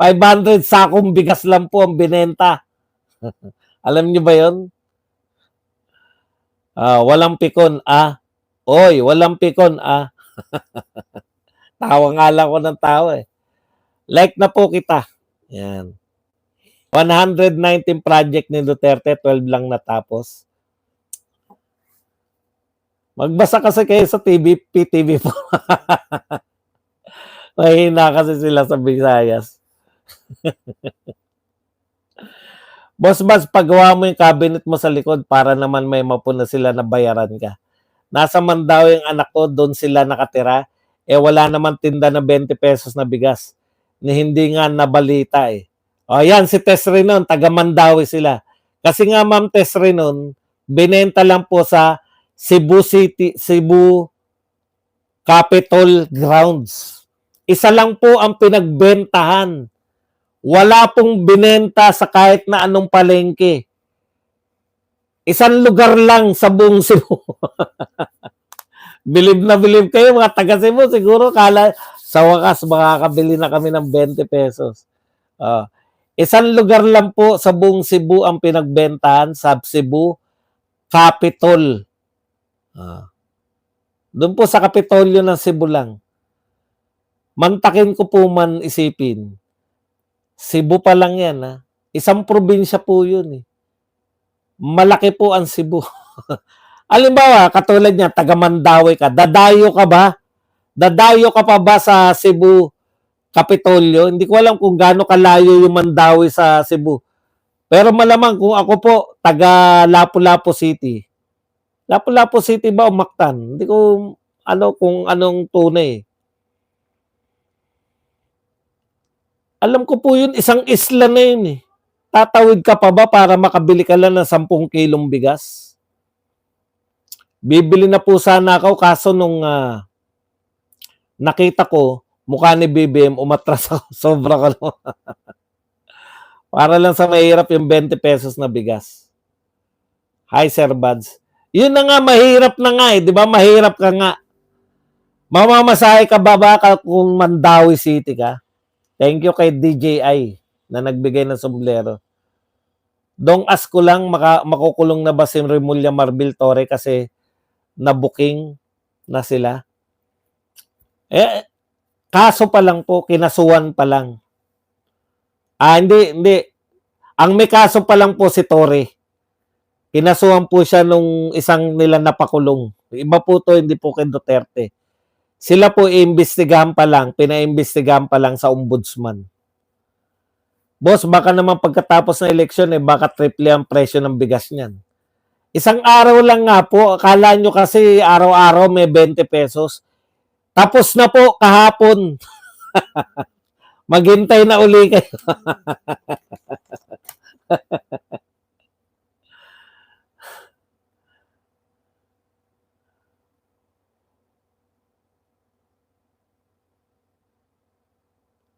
500 sakong bigas lang po ang binenta. Alam niyo ba yon? Walang pikon, Oy, walang pikon, Tawa nga lang ko ng tawa eh. Like na po kita. Yan. 119 project ni Duterte, 12 lang natapos. Magbasa kasi kayo sa PTV po. Mahina kasi sila sa Visayas. Boss Bas, pagawa mo yung cabinet mo sa likod para naman may mapuna sila na bayaran ka. Nasa Mandaue yung anak ko, doon sila nakatira. Wala naman tinda na 20 pesos na bigas. Ni hindi nga nabalita eh. Yan, si Tess Renon, taga Mandaue sila. Kasi nga Ma'am Tess Renon, binenta lang po sa Cebu Capitol Grounds. Isa lang po ang pinagbentahan. Wala pong binenta sa kahit na anong palengke. Isang lugar lang sa buong Cebu. Bilib na bilib kayo mga taga Cebu. Siguro kala sa wakas makakabili na kami ng 20 pesos. Isang lugar lang po sa buong Cebu ang pinagbentahan sa Cebu Capitol. Doon po sa Kapitolyo ng Cebu lang. Mantakin ko po man isipin. Cebu pa lang yan. Isang probinsya po yun eh. Malaki po ang Cebu. Halimbawa, katulad niya, taga Mandaue ka. Dadayo ka ba? Dadayo ka pa ba sa Cebu Kapitolyo? Hindi ko alam kung gaano kalayo yung Mandaue sa Cebu. Pero malamang kung ako po, taga Lapu-Lapu City. Lapu-Lapu City ba o Mactan? Hindi ko kung anong tunay. Alam ko po yun, isang isla na yun eh. Tatawid ka pa ba para makabili ka lang ng 10 kilong bigas? Bibili na po sana ako, kaso nung nakita ko, mukha ni BBM, umatras ako. Sobra ka no. Para lang sa mahirap yung 20 pesos na bigas. Hi, Sir Buds. Yun na nga, mahirap na nga eh. Di ba? Mahirap ka nga. Mamamasahe ka ba kung Mandaue City ka? Thank you kay DJI na nagbigay ng sombrero. Dong as ko lang, makukulong na ba si Remulla Marbil Torre kasi na-booking na sila? Kaso pa lang po, kinasuhan pa lang. Hindi. Ang may kaso pa lang po si Torre. Kinasuhan po siya nung isang nila napakulong. Iba po to, hindi po kay Duterte. Sila po iimbestigahan pa lang, pinaimbestigahan pa lang sa ombudsman. Boss, baka naman pagkatapos ng eleksyon, baka triple ang presyo ng bigas niyan. Isang araw lang nga po, akala nyo kasi araw-araw may 20 pesos. Tapos na po kahapon. Maghintay na uli kayo.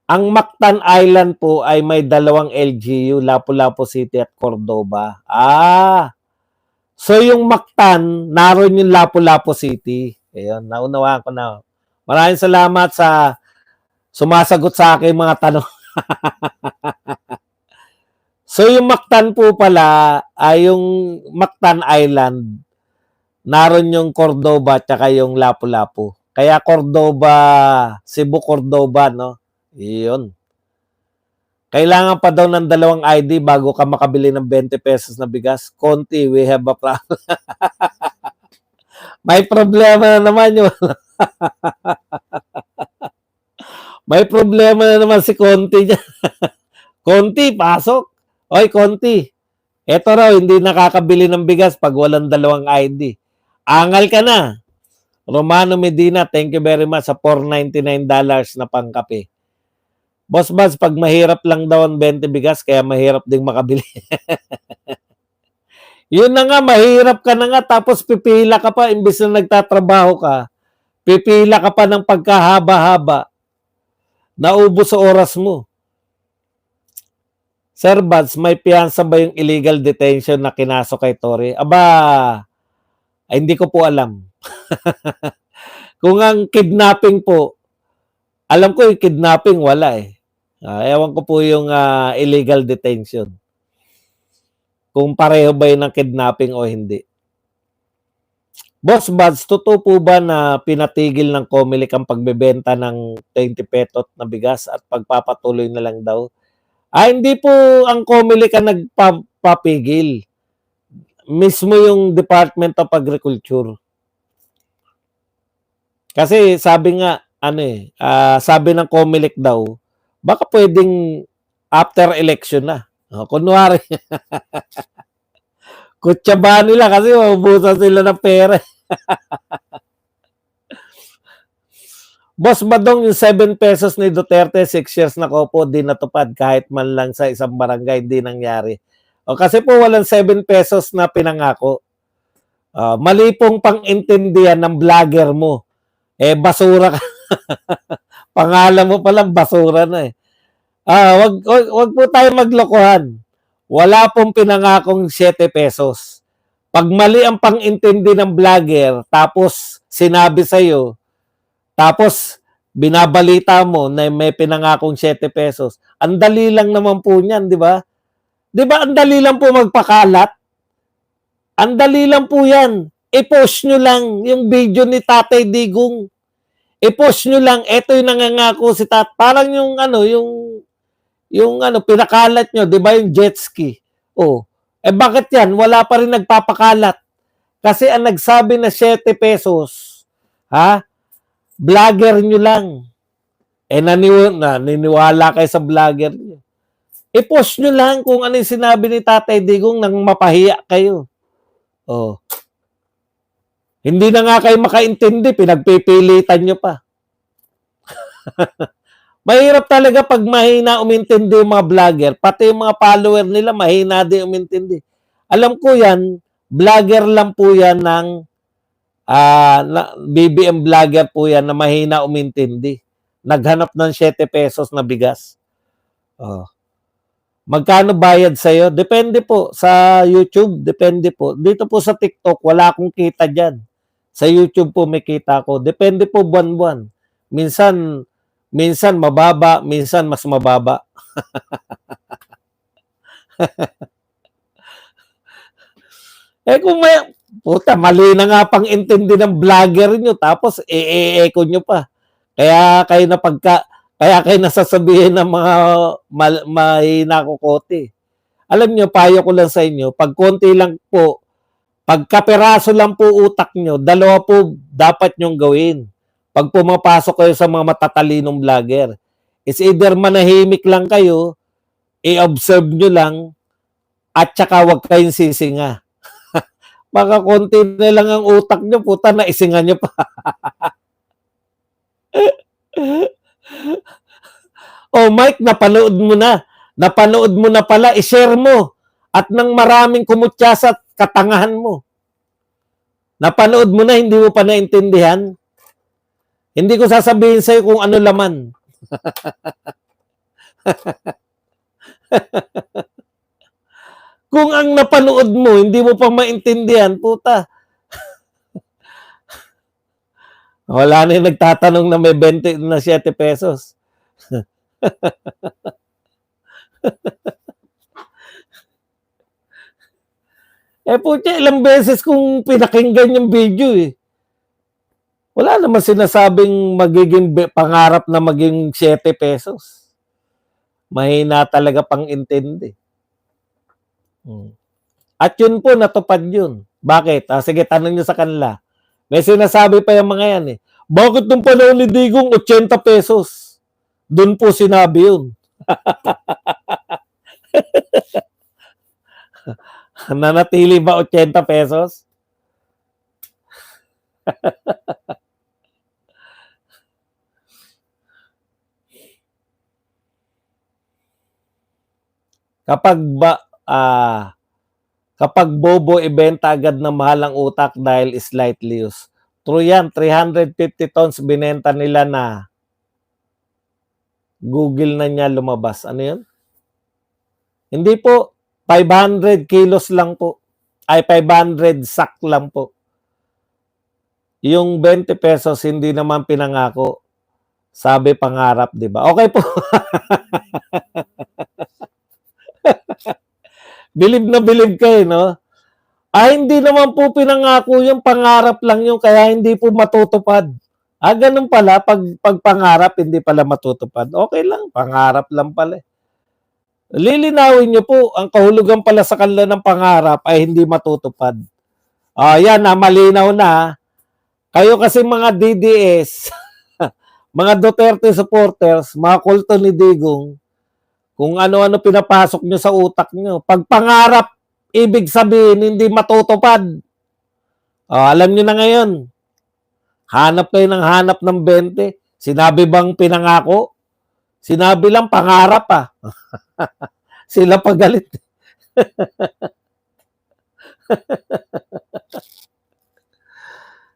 Ang Mactan Island po ay may 2 LGU, Lapu-Lapu City at Cordoba. So yung Mactan, naroon yung Lapu-Lapu City. Ayun, naunawaan ko na. Maraming salamat sa sumasagot sa aking mga tanong. So yung Mactan po pala, ay yung Mactan Island, naroon yung Cordoba at saka yung Lapu-Lapu. Kaya Cordoba, Cebu Cordoba, no? Iyon. Kailangan pa daw ng 2 ID bago ka makabili ng 20 pesos na bigas. Konti, we have a problem. May problema na naman yun. May problema na naman si Conti dyan. Conti, pasok. Oy, Conti. Eto raw, hindi nakakabili ng bigas pag walang 2 ID. Angal ka na. Romano Medina, thank you very much sa $499 na pangkape. Boss Buzz, pag mahirap lang daw ang 20 bigas, kaya mahirap ding makabili. Yun na nga, mahirap ka na nga, tapos pipila ka pa, imbis na nagtatrabaho ka, pipila ka pa ng pagkahaba-haba. Naubos sa oras mo. Sir Buzz, may piyansa ba yung illegal detention na kinaso kay Torre? Hindi ko po alam. Kung ang kidnapping po, alam ko yung kidnapping wala eh. Ewan ko po yung illegal detention. Kung pareho ba yun ng kidnapping o hindi. Boss Buds, totoo po ba na pinatigil ng COMELEC ang pagbebenta ng 20 petot na bigas at pagpapatuloy na lang daw? Hindi po ang COMELEC ang nagpapigil. Mismo yung Department of Agriculture. Kasi sabi nga, sabi ng COMELEC daw, baka pwedeng after election na. Kunwari, kutsaba nila kasi maubusan sila ng pera. Boss Badong, yung 7 pesos ni Duterte, 6 years na ko po, di natupad kahit man lang sa isang barangay, di nangyari. Kasi po walang 7 pesos na pinangako. Mali pong pang-intindihan ng vlogger mo. Basura ka. Pangalan mo palang basura na eh. Wag po tayo maglokohan. Wala pong pinangakong 7 pesos. Pag mali ang pang-intindi ng vlogger, tapos sinabi sa'yo, tapos binabalita mo na may pinangakong 7 pesos, ang dali lang naman po niyan, di ba? Di ba ang dali lang po magpakalat? Ang dali lang po yan. I-post nyo lang yung video ni Tatay Digong. I-post nyo lang, eto yung nangangako si parang yung pinakalat nyo, di ba yung jet ski? Bakit yan? Wala pa rin nagpapakalat. Kasi ang nagsabi na 7 pesos, vlogger nyo lang. Naniniwala kayo sa vlogger nyo. I-post nyo lang kung ano yung sinabi ni Tatay Digong nang mapahiya kayo. Hindi na nga kayo makaintindi, pinagpipilitan nyo pa. Mahirap talaga pag mahina umintindi yung mga vlogger, pati yung mga follower nila mahina din umintindi. Alam ko yan, vlogger lang po yan ng BBM vlogger po yan na mahina umintindi. Naghanap ng 7 pesos na bigas. Magkano bayad sa'yo? Depende po. Sa YouTube, depende po. Dito po sa TikTok, wala akong kita dyan. Sa YouTube po may kita ko. Depende po buwan-buwan. Minsan mababa, minsan mas mababa. Kung mali na nga pang intindi ng vlogger nyo, tapos echo nyo pa. Kaya kayo nasasabihin ng mga mahina kokote. Alam nyo, payo ko lang sa inyo, pag konti lang po, pag kaperaso lang po utak nyo, dalawa po dapat nyong gawin. Pag pumapasok kayo sa mga matatalinong vlogger, is either manahimik lang kayo, i-observe nyo lang, at saka wag kayong sisinga. Baka konti na lang ang utak nyo, puta, naisinga nyo pa. Mike, napanood mo na. Napanood mo na pala, i-share mo. At nang maraming kumutya sa katangahan mo. Napanood mo na, hindi mo pa naintindihan. Hindi ko sasabihin sa'yo kung ano laman. Kung ang napanood mo, hindi mo pa maintindihan, puta. Wala na yung nagtatanong na may 20 na 7 pesos. Puta, ilang beses kung pinakinggan yung video eh. Wala naman sinasabing magiging pangarap na maging 7 pesos. Mahina talaga pang intindi. At yun po, natupad yun. Bakit? Sige, tanong nyo sa kanila. May sinasabi pa yung mga yan eh. Bakit nung panahon ni Digong 80 pesos? Doon po sinabi yun. Nanatili ba 80 pesos? Kapag bobo, ibenta agad na mahal ang utak dahil slightly used. True yan, 350 tons binenta nila na Google na niya lumabas. Ano yun? Hindi po, 500 kilos lang po. 500 sack lang po. Yung 20 pesos hindi naman pinangako. Sabi pangarap, 'di ba? Okay po. Bilib na bilib kayo, no? Hindi naman po pinangako yung pangarap lang yun, kaya hindi po matutupad. Ganun pala, pag pangarap, hindi pala matutupad. Okay lang, pangarap lang pala. Lilinawin niyo po, ang kahulugan pala sa kanila ng pangarap ay hindi matutupad. Yan na, malinaw na. Kayo kasi mga DDS, mga Duterte supporters, mga kulto ni Digong, kung ano-ano pinapasok nyo sa utak nyo. Pag pangarap, ibig sabihin, hindi matutupad. Alam nyo na ngayon. Hanap kayo ng hanap ng 20. Sinabi bang pinangako? Sinabi lang pangarap Sila pagalit.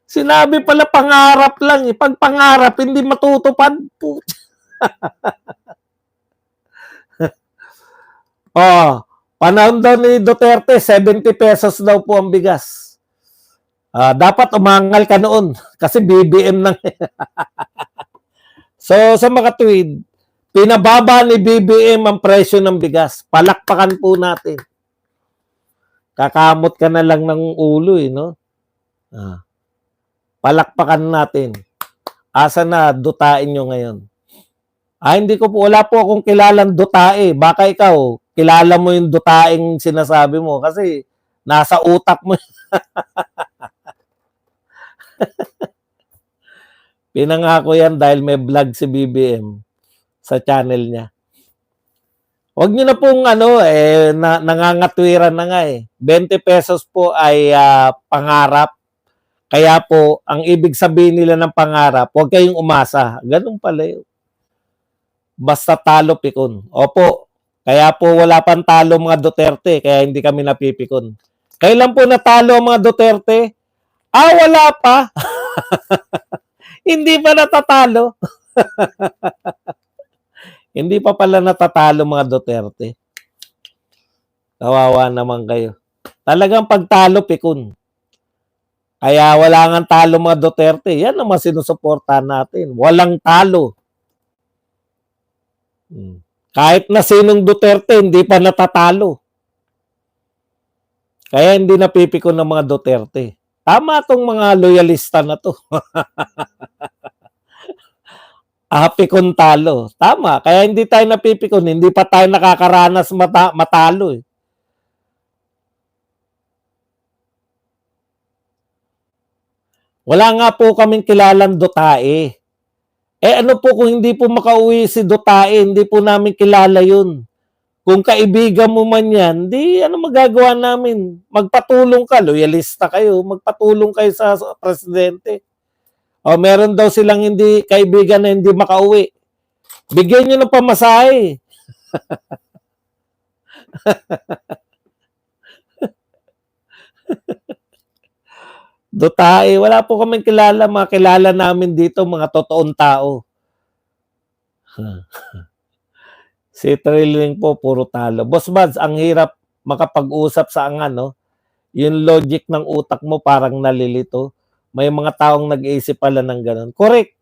Sinabi pala pangarap lang. Pag pangarap, hindi matutupad. Panahon daw ni Duterte, 70 pesos daw po ang bigas. Dapat umangal ka noon kasi BBM nang. So sa mga tweet, pinababa ni BBM ang presyo ng bigas. Palakpakan po natin. Kakamot ka na lang ng ulo, no? Palakpakan natin. Asa na dutain nyo ngayon? Hindi ko po, wala po akong kilalang dutae. Baka ikaw, kilala mo yung dutaing sinasabi mo kasi nasa utak mo. Pinangako yan dahil may vlog si BBM sa channel niya. Huwag nyo na pong nangangatwiran na nga 20 pesos po ay pangarap. Kaya po, ang ibig sabihin nila ng pangarap, huwag kayong umasa. Ganun pala yun. Basta talo pikon. Opo, kaya po wala pang talo mga Duterte, kaya hindi kami napipikon. Kailan po natalo mga Duterte? Wala pa. Hindi pa natatalo. Hindi pa pala natatalo mga Duterte. Kawawa naman kayo. Talagang pagtalo, pikon. Kaya wala nga talo mga Duterte. Yan naman sinusuportahan natin. Walang talo. Kahit na sinong Duterte, hindi pa natatalo. Kaya hindi napipikon ng mga Duterte. Tama tong mga loyalista na to. Pikon talo. Tama. Kaya hindi tayo napipikon. Hindi pa tayo nakakaranas matalo. Wala nga po kaming kilalang dutae. Ano po kung hindi po makauwi si dutae, hindi po namin kilala yun. Kung kaibigan mo man yan, di ano magagawa namin? Magpatulong ka, loyalista kayo, magpatulong kayo sa presidente. Meron daw silang hindi kaibigan na hindi makauwi. Bigyan nyo ng pamasahe. Dutae, wala po kaming kilala. Mga kilala namin dito, mga totoong tao. Si Trilling po, puro talo. Boss Buds, ang hirap makapag-usap sa yung logic ng utak mo parang nalilito. May mga taong nag-iisip pala ng ganun. Correct.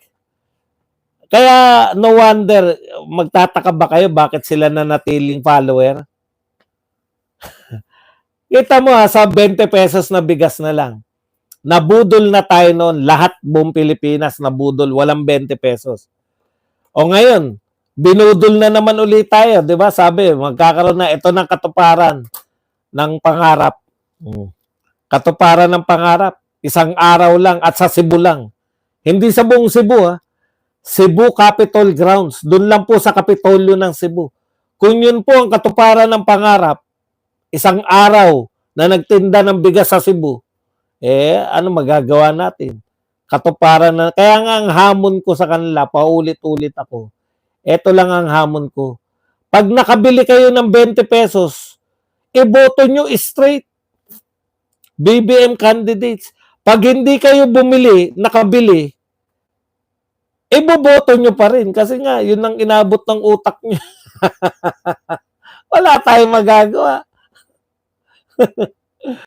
Kaya no wonder, magtataka ba kayo bakit sila nanatiling follower? Kita mo sa 20 pesos na bigas na lang. Nabudol na tayo noon. Lahat buong Pilipinas nabudol. Walang 20 pesos. Ngayon, binudol na naman ulit tayo, 'di ba? Sabi, magkakaroon na ito ng katuparan ng pangarap. Katuparan ng pangarap, isang araw lang at sa Cebu lang. Hindi sa buong Cebu, Cebu Capitol Grounds. Doon lang po sa Kapitolyo ng Cebu. Kung yun po ang katuparan ng pangarap, isang araw na nagtinda ng bigas sa Cebu, ano magagawa natin? Katuparan na. Kaya nga ang hamon ko sa kanila, paulit-ulit ako. Ito lang ang hamon ko. Pag nakabili kayo ng 20 pesos, iboto nyo straight. BBM candidates. Pag hindi kayo bumili, nakabili, iboboto nyo pa rin. Kasi nga, yun ang inabot ng utak nyo. Wala tayong magagawa.